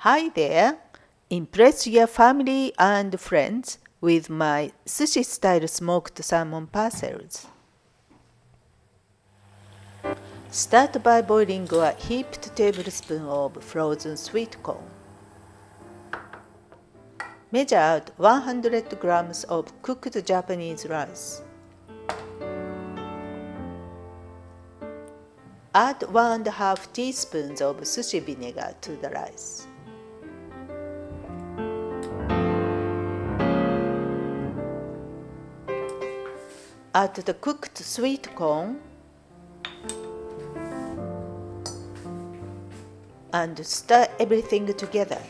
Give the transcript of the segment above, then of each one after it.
Hi there! Impress your family and friends with my sushi-style smoked salmon parcels. Start by boiling a heaped tablespoon of frozen sweet corn. Measure out 100 grams of cooked Japanese rice. Add 1.5 teaspoons of sushi vinegar to the rice. Add the cooked sweet corn and stir everything together.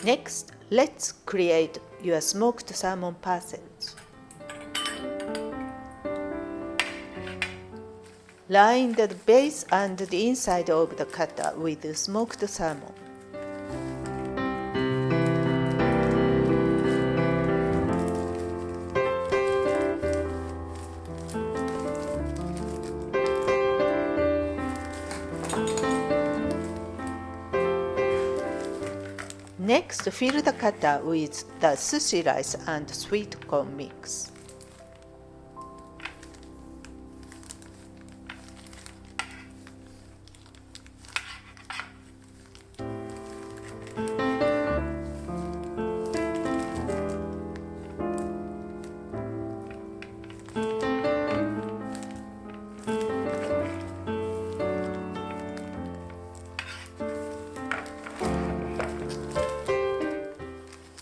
Next, let's create your smoked salmon parcels. Line the base and the inside of the cutter with smoked salmon. Next, fill the cutter with the sushi rice and sweet corn mix.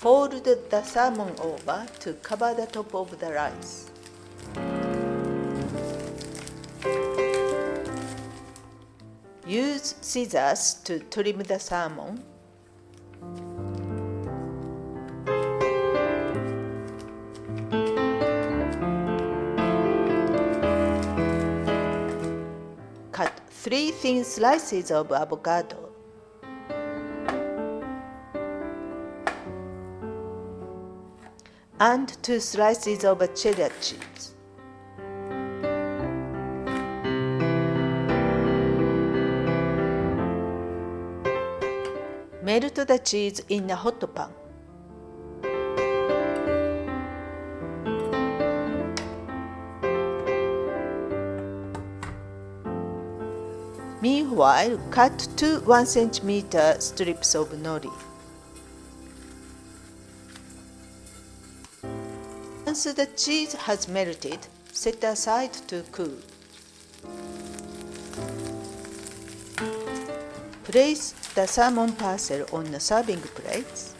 Fold the salmon over to cover the top of the rice. Use scissors to trim the salmon. Cut 3 thin slices of avocado. And 2 slices of cheddar cheese. Melt the cheese in a hot pan. Meanwhile, cut 2 1 cm strips of nori. Once the cheese has melted, set aside to cool. Place the salmon parcel on the serving plates.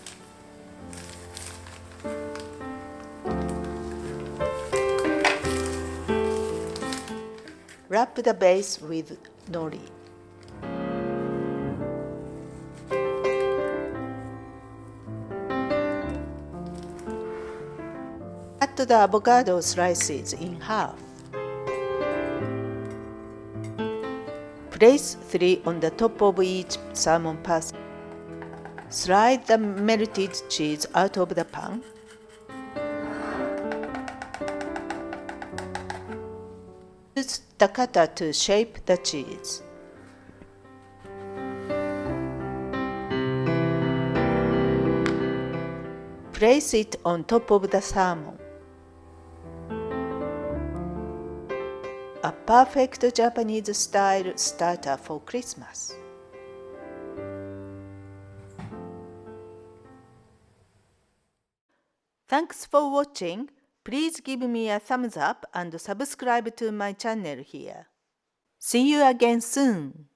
Wrap the base with nori. Cut the avocado slices in half. Place 3 on the top of each salmon parcel. Slide the melted cheese out of the pan. Use the cutter to shape the cheese. Place it on top of the salmon. A perfect Japanese style starter for Christmas. Thanks for watching. Please give me a thumbs up and subscribe to my channel here. See you again soon.